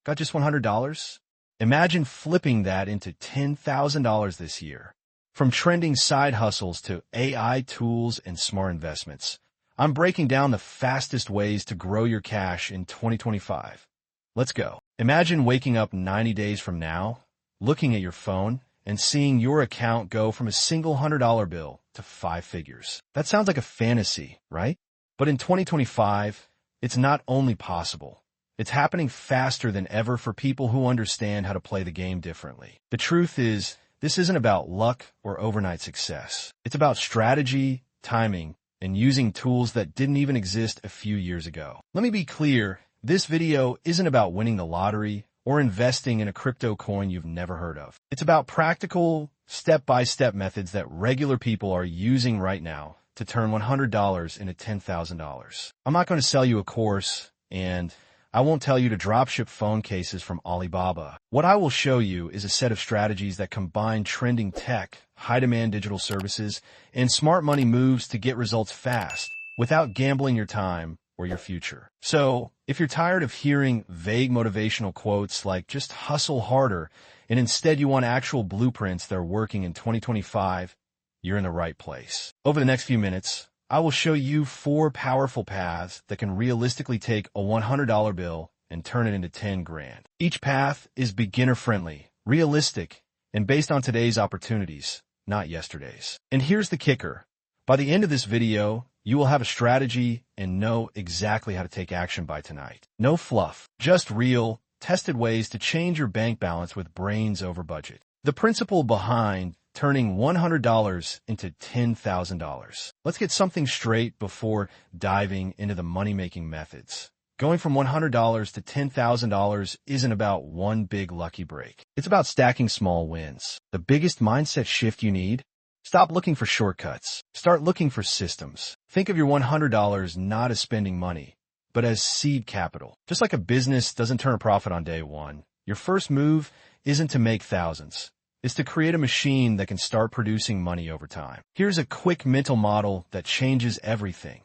Got just $100? Imagine flipping that into $10,000 this year. From trending side hustles to AI tools and smart investments, I'm breaking down the fastest ways to grow your cash in 2025. Let's go. Imagine waking up 90 days from now, looking at your phone, and seeing your account go from a single $100 bill to 5 figures. That sounds like a fantasy, right? But in 2025, it's not only possible. It's happening faster than ever for people who understand how to play the game differently. The truth is, this isn't about luck or overnight success. It's about strategy, timing, and using tools that didn't even exist a few years ago. Let me be clear, this video isn't about winning the lottery or investing in a crypto coin you've never heard of. It's about practical, step-by-step methods that regular people are using right now to turn $100 into $10,000. I'm not going to sell you a course, and I won't tell you to dropship phone cases from Alibaba. What I will show you is a set of strategies that combine trending tech, high-demand digital services, and smart money moves to get results fast without gambling your time or your future. So, if you're tired of hearing vague motivational quotes like just hustle harder, and instead you want actual blueprints that are working in 2025, you're in the right place. Over the next few minutes, I will show you 4 powerful paths that can realistically take a $100 bill and turn it into 10 grand. Each path is beginner-friendly, realistic, and based on today's opportunities, not yesterday's. And here's the kicker. By the end of this video, you will have a strategy and know exactly how to take action by tonight. No fluff, just real, tested ways to change your bank balance with brains over budget. The principle behind turning $100 into $10,000. Let's get something straight before diving into the money-making methods. Going from $100 to $10,000 isn't about one big lucky break. It's about stacking small wins. The biggest mindset shift you need? Stop looking for shortcuts. Start looking for systems. Think of your $100 not as spending money, but as seed capital. Just like a business doesn't turn a profit on day one, your first move isn't to make thousands. It's to create a machine that can start producing money over time. Here's a quick mental model that changes everything.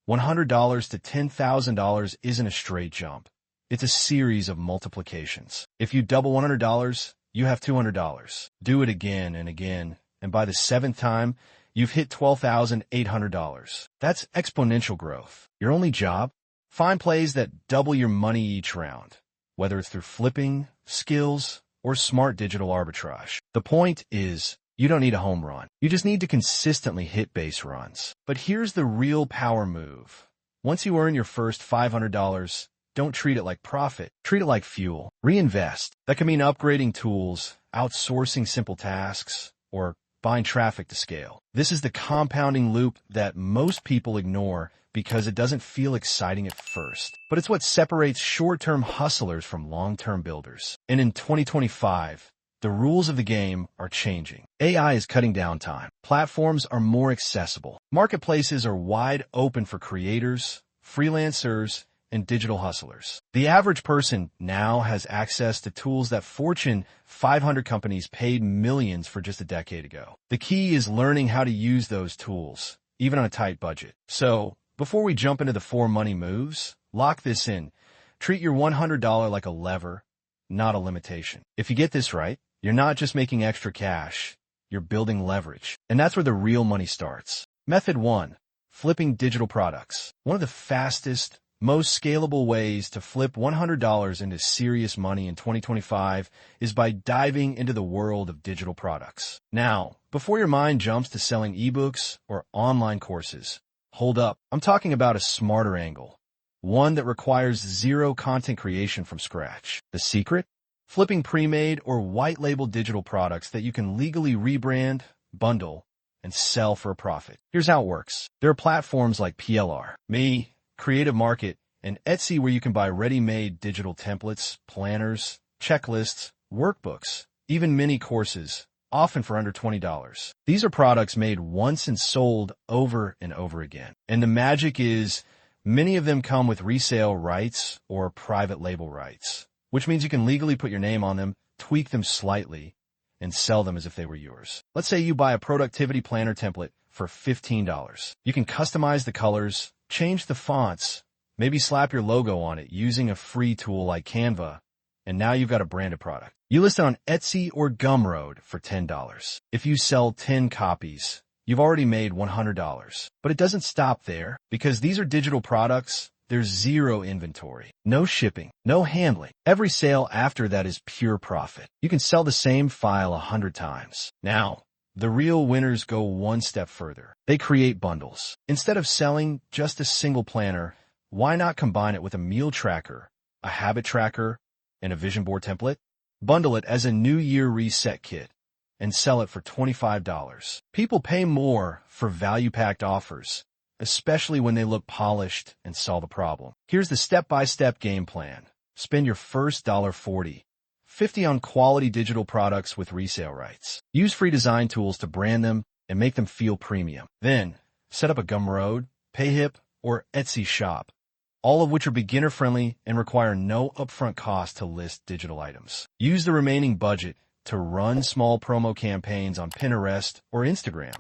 $100 to $10,000 isn't a straight jump. It's a series of multiplications. If you double $100, you have $200. Do it again and again, and by the 7th time, you've hit $12,800. That's exponential growth. Your only job? Find plays that double your money each round, whether it's through flipping, skills, or smart digital arbitrage. The point is, you don't need a home run. You just need to consistently hit base runs. But here's the real power move. Once you earn your first $500, don't treat it like profit. Treat it like fuel. Reinvest. That can mean upgrading tools, outsourcing simple tasks, or buying traffic to scale. This is the compounding loop that most people ignore because it doesn't feel exciting at first. But it's what separates short-term hustlers from long-term builders. And in 2025, the rules of the game are changing. AI is cutting down time. Platforms are more accessible. Marketplaces are wide open for creators, freelancers, and digital hustlers. The average person now has access to tools that Fortune 500 companies paid millions for just a decade ago. The key is learning how to use those tools, even on a tight budget. So, before we jump into the 4 money moves, lock this in. Treat your $100 like a lever, not a limitation. If you get this right, you're not just making extra cash, you're building leverage. And that's where the real money starts. Method 1, flipping digital products. One of the fastest, most scalable ways to flip $100 into serious money in 2025 is by diving into the world of digital products. Now, before your mind jumps to selling ebooks or online courses, hold up. I'm talking about a smarter angle, one that requires zero content creation from scratch. The secret? Flipping pre-made or white-label digital products that you can legally rebrand, bundle, and sell for a profit. Here's how it works. There are platforms like PLR, Me, Creative Market, and Etsy where you can buy ready-made digital templates, planners, checklists, workbooks, even mini courses, often for under $20. These are products made once and sold over and over again. And the magic is, many of them come with resale rights or private label rights, which means you can legally put your name on them, tweak them slightly, and sell them as if they were yours. Let's say you buy a productivity planner template for $15. You can customize the colors, change the fonts, maybe slap your logo on it using a free tool like Canva, and now you've got a branded product. You list it on Etsy or Gumroad for $10. If you sell 10 copies, you've already made $100. But it doesn't stop there, because these are digital products. There's zero inventory, no shipping, no handling. Every sale after that is pure profit. You can sell the same file 100 times. Now, the real winners go one step further. They create bundles. Instead of selling just a single planner, why not combine it with a meal tracker, a habit tracker, and a vision board template? Bundle it as a New Year reset kit and sell it for $25. People pay more for value-packed offers, especially when they look polished and solve a problem. Here's the step-by-step game plan. Spend your first $40, $50 on quality digital products with resale rights. Use free design tools to brand them and make them feel premium. Then, set up a Gumroad, Payhip, or Etsy shop, all of which are beginner-friendly and require no upfront cost to list digital items. Use the remaining budget to run small promo campaigns on Pinterest or Instagram,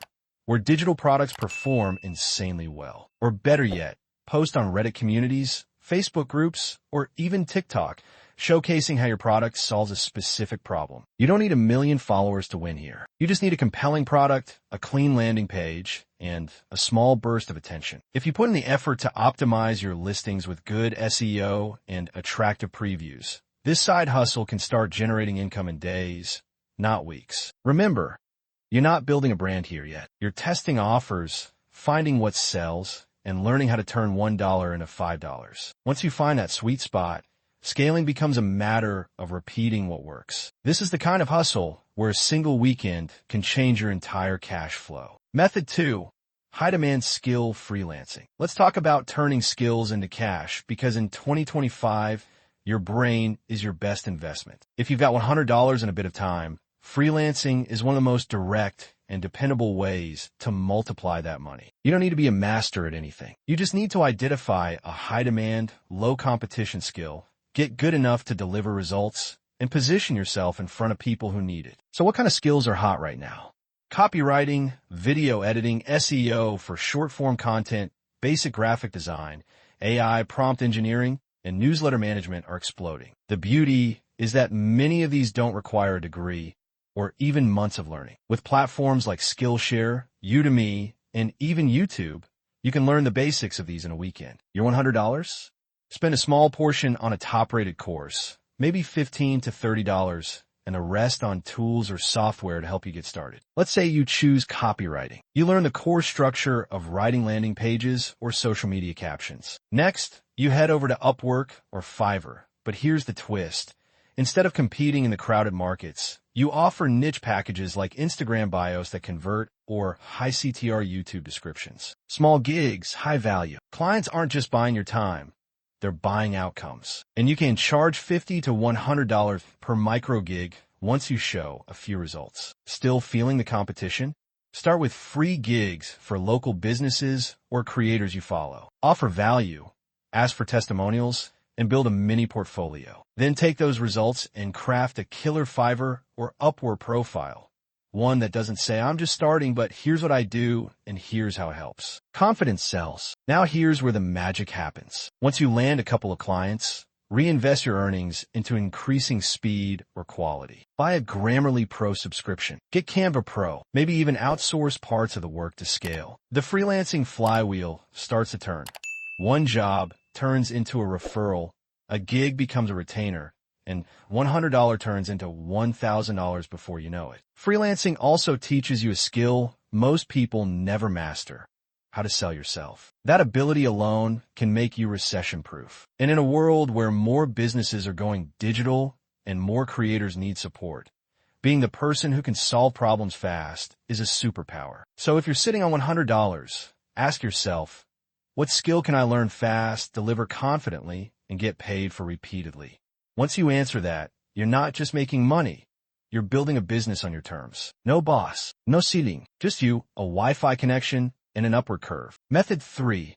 where digital products perform insanely well. Or better yet, post on Reddit communities, Facebook groups, or even TikTok, showcasing how your product solves a specific problem. You don't need a million followers to win here. You just need a compelling product, a clean landing page, and a small burst of attention. If you put in the effort to optimize your listings with good SEO and attractive previews, this side hustle can start generating income in days, not weeks. Remember, you're not building a brand here yet. You're testing offers, finding what sells, and learning how to turn $1 into $5. Once you find that sweet spot, scaling becomes a matter of repeating what works. This is the kind of hustle where a single weekend can change your entire cash flow. Method 2. High-demand skill freelancing. Let's talk about turning skills into cash, because in 2025, your brain is your best investment. If you've got $100 and a bit of time, freelancing is one of the most direct and dependable ways to multiply that money. You don't need to be a master at anything. You just need to identify a high-demand, low-competition skill, get good enough to deliver results, and position yourself in front of people who need it. So what kind of skills are hot right now? Copywriting, video editing, SEO for short-form content, basic graphic design, AI, prompt engineering, and newsletter management are exploding. The beauty is that many of these don't require a degree or even months of learning. With platforms like Skillshare, Udemy, and even YouTube, you can learn the basics of these in a weekend. Your $100? Spend a small portion on a top-rated course, maybe $15 to $30, and the rest on tools or software to help you get started. Let's say you choose copywriting. You learn the core structure of writing landing pages or social media captions. Next, you head over to Upwork or Fiverr. But here's the twist. Instead of competing in the crowded markets, you offer niche packages like Instagram bios that convert or high CTR YouTube descriptions. Small gigs, high value. Clients aren't just buying your time. They're buying outcomes. And you can charge $50 to $100 per micro gig once you show a few results. Still feeling the competition? Start with free gigs for local businesses or creators you follow. Offer value, ask for testimonials, and build a mini portfolio. Then take those results and craft a killer Fiverr or Upwork profile. One that doesn't say, I'm just starting, but here's what I do, and here's how it helps. Confidence sells. Now here's where the magic happens. Once you land a couple of clients, reinvest your earnings into increasing speed or quality. Buy a Grammarly Pro subscription. Get Canva Pro. Maybe even outsource parts of the work to scale. The freelancing flywheel starts to turn. One job turns into a referral, a gig becomes a retainer, and $100 turns into $1,000 before you know it. Freelancing also teaches you a skill most people never master: how to sell yourself. That ability alone can make you recession-proof. And in a world where more businesses are going digital and more creators need support, being the person who can solve problems fast is a superpower. So if you're sitting on $100, ask yourself, what skill can I learn fast, deliver confidently, and get paid for repeatedly? Once you answer that, you're not just making money. You're building a business on your terms. No boss, no ceiling, just you, a Wi-Fi connection, and an upward curve. Method 3.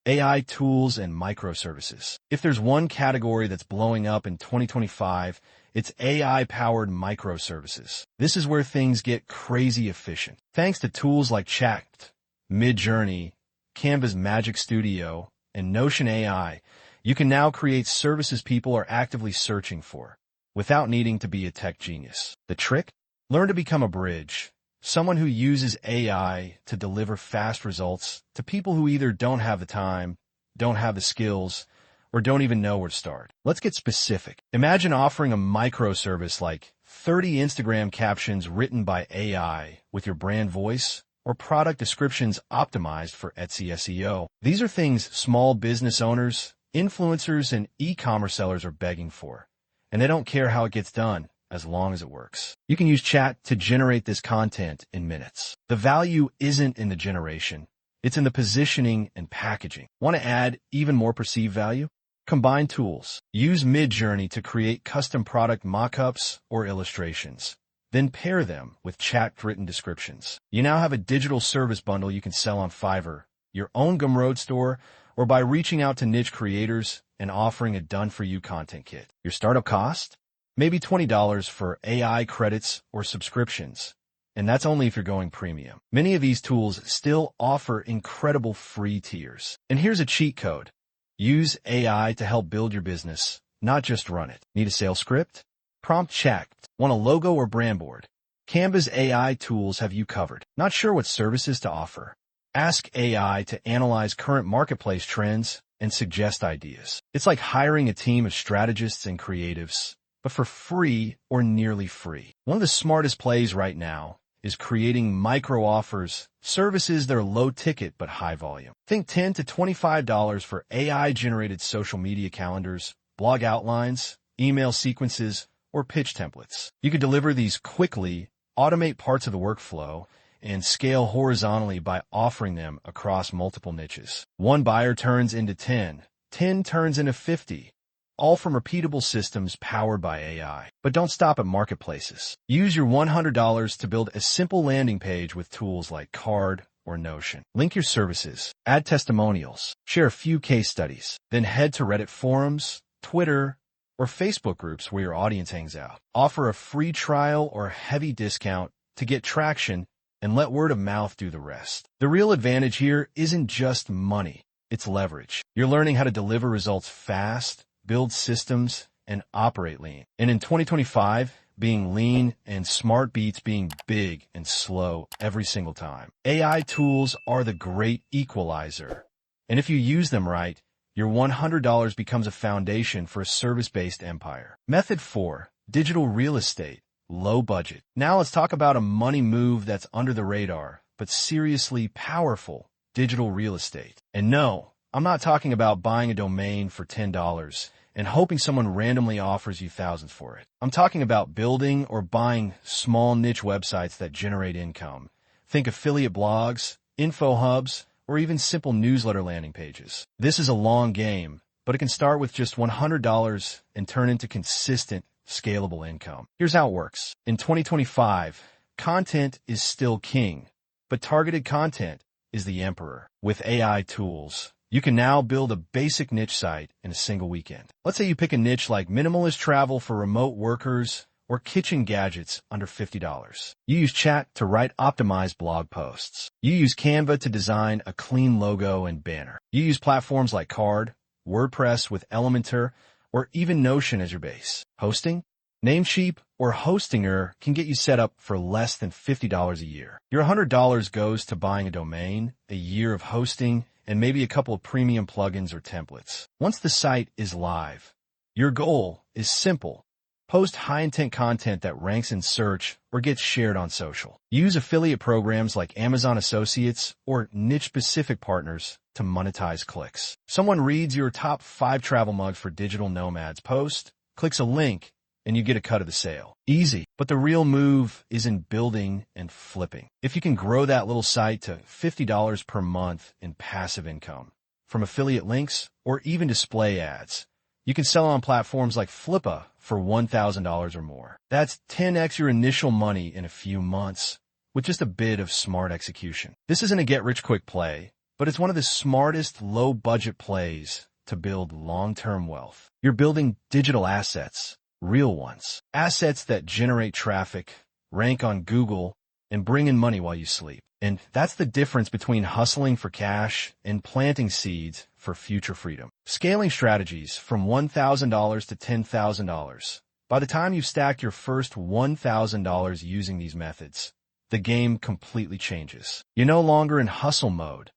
AI tools and microservices. If there's one category that's blowing up in 2025, it's AI-powered microservices. This is where things get crazy efficient. Thanks to tools like Chat, Midjourney, Canva's Magic Studio, and Notion AI, you can now create services people are actively searching for. without needing to be a tech genius. The trick? Learn to become a bridge, someone who uses AI to deliver fast results to people who either don't have the time, don't have the skills, or don't even know where to start. Let's get specific. Imagine offering a microservice like 30 Instagram captions written by AI with your brand voice or product descriptions optimized for Etsy SEO. These are things small business owners, influencers, and e-commerce sellers are begging for, and they don't care how it gets done as long as it works. You can use chat to generate this content in minutes. The value isn't in the generation. It's in the positioning and packaging. Want to add even more perceived value? Combine tools. Use Midjourney to create custom product mockups or illustrations. Then pair them with chat-written descriptions. You now have a digital service bundle you can sell on Fiverr, your own Gumroad store, or by reaching out to niche creators and offering a done-for-you content kit. Your startup cost? Maybe $20 for AI credits or subscriptions. And that's only if you're going premium. Many of these tools still offer incredible free tiers. And here's a cheat code. Use AI to help build your business, not just run it. Need a sales script? Prompt checked. Want a logo or brand board? Canva's AI tools have you covered. Not sure what services to offer? Ask AI to analyze current marketplace trends and suggest ideas. It's like hiring a team of strategists and creatives, but for free or nearly free. One of the smartest plays right now is creating micro offers, services that are low ticket but high volume. Think $10 to $25 for AI-generated social media calendars, blog outlines, email sequences, or pitch templates. You could deliver these quickly, automate parts of the workflow, and scale horizontally by offering them across multiple niches. One buyer turns into 10, 10 turns into 50, all from repeatable systems powered by AI. But don't stop at marketplaces. Use your $100 to build a simple landing page with tools like Card or Notion. Link your services, add testimonials, share a few case studies, then head to Reddit forums, Twitter, or Facebook groups where your audience hangs out. Offer a free trial or heavy discount to get traction and let word of mouth do the rest. The real advantage here isn't just money, it's leverage. You're learning how to deliver results fast, build systems, and operate lean. And in 2025, being lean and smart beats being big and slow every single time. AI tools are the great equalizer. And if you use them right, your $100 becomes a foundation for a service-based empire. Method 4, digital real estate, low budget. Now let's talk about a money move that's under the radar, but seriously powerful, digital real estate. And no, I'm not talking about buying a domain for $10 and hoping someone randomly offers you thousands for it. I'm talking about building or buying small niche websites that generate income. Think affiliate blogs, info hubs, or even simple newsletter landing pages. This is a long game, but it can start with just $100 and turn into consistent, scalable income. Here's how it works. In 2025, content is still king, but targeted content is the emperor. With AI tools, you can now build a basic niche site in a single weekend. Let's say you pick a niche like minimalist travel for remote workers or kitchen gadgets under $50. You use chat to write optimized blog posts. You use Canva to design a clean logo and banner. You use platforms like Card, WordPress with Elementor, or even Notion as your base. Hosting? Namecheap or Hostinger can get you set up for less than $50 a year. Your $100 goes to buying a domain, a year of hosting, and maybe a couple of premium plugins or templates. Once the site is live, your goal is simple. Post high-intent content that ranks in search or gets shared on social. Use affiliate programs like Amazon Associates or niche-specific partners to monetize clicks. Someone reads your top 5 travel mugs for digital nomads post, clicks a link, and you get a cut of the sale. Easy. But the real move is in building and flipping. If you can grow that little site to $50 per month in passive income from affiliate links or even display ads, you can sell on platforms like Flippa for $1,000 or more. That's 10x your initial money in a few months with just a bit of smart execution. This isn't a get-rich-quick play, but it's one of the smartest low-budget plays to build long-term wealth. You're building digital assets, real ones, assets that generate traffic, rank on Google, and bring in money while you sleep. And that's the difference between hustling for cash and planting seeds for future freedom. Scaling strategies from $1,000 to $10,000 By the time you've stacked your first $1,000 using these methods, the game completely changes. You're no longer in hustle mode.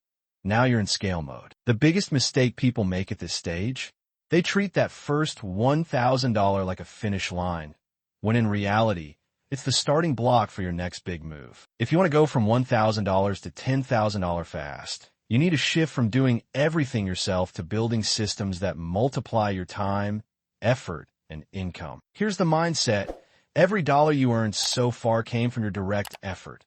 Now you're in scale mode. The biggest mistake people make at this stage, they treat that first $1,000 like a finish line, when in reality, it's the starting block for your next big move. If you want to go from $1,000 to $10,000 fast, you need to shift from doing everything yourself to building systems that multiply your time, effort, and income. Here's the mindset. Every dollar you earned so far came from your direct effort.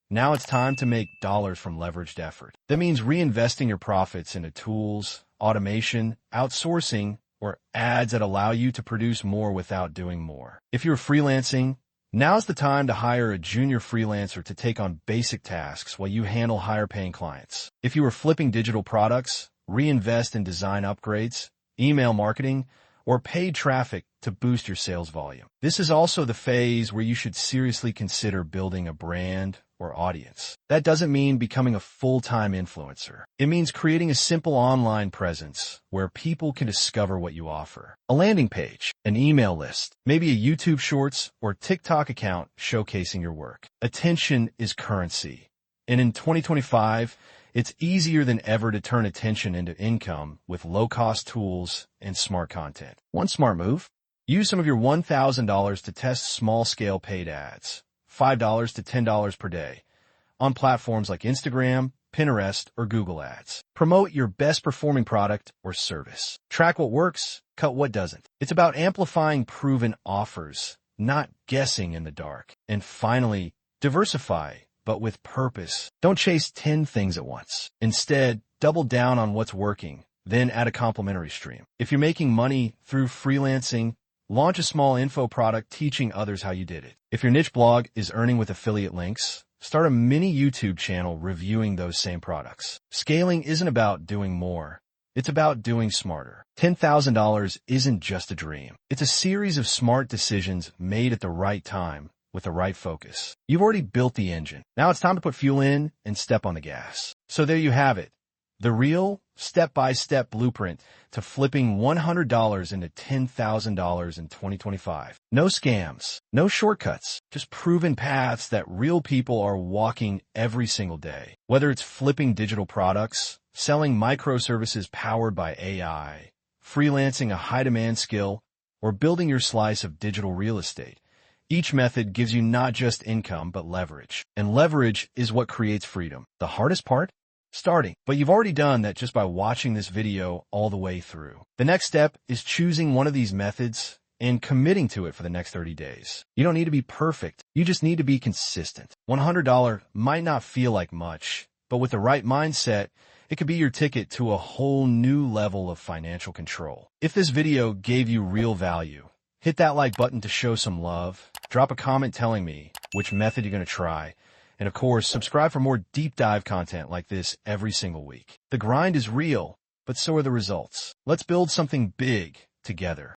Now it's time to make dollars from leveraged effort. That means reinvesting your profits into tools, automation, outsourcing, or ads that allow you to produce more without doing more. If you're freelancing, now's the time to hire a junior freelancer to take on basic tasks while you handle higher-paying clients. If you are flipping digital products, reinvest in design upgrades, email marketing, or paid traffic to boost your sales volume. This is also the phase where you should seriously consider building a brand or audience. That doesn't mean becoming a full-time influencer. It means creating a simple online presence where people can discover what you offer. A landing page, an email list, maybe a YouTube Shorts or TikTok account showcasing your work. Attention is currency. And in 2025, it's easier than ever to turn attention into income with low-cost tools and smart content. One smart move: use some of your $1,000 to test small-scale paid ads, $5 to $10 per day, on platforms like Instagram, Pinterest, or Google Ads. Promote your best-performing product or service. Track what works, cut what doesn't. It's about amplifying proven offers, not guessing in the dark. And finally, diversify, but with purpose. Don't chase 10 things at once. Instead, double down on what's working, then add a complementary stream. If you're making money through freelancing, launch a small info product teaching others how you did it. If your niche blog is earning with affiliate links, start a mini YouTube channel reviewing those same products. Scaling isn't about doing more. It's about doing smarter. $10,000 isn't just a dream. It's a series of smart decisions made at the right time with the right focus. You've already built the engine. Now it's time to put fuel in and step on the gas. So there you have it. The real step-by-step blueprint to flipping $100 into $10,000 in 2025. No scams, no shortcuts, just proven paths that real people are walking every single day. Whether it's flipping digital products, selling microservices powered by AI, freelancing a high-demand skill, or building your slice of digital real estate, each method gives you not just income, but leverage. And leverage is what creates freedom. The hardest part? Starting. But you've already done that just by watching this video all the way through. The next step is choosing one of these methods and committing to it for the next 30 days. You don't need to be perfect. You just need to be consistent. $100 might not feel like much, but with the right mindset, it could be your ticket to a whole new level of financial control. If this video gave you real value, hit that like button to show some love, drop a comment telling me which method you're going to try, and of course, subscribe for more deep dive content like this every single week. The grind is real, but so are the results. Let's build something big together.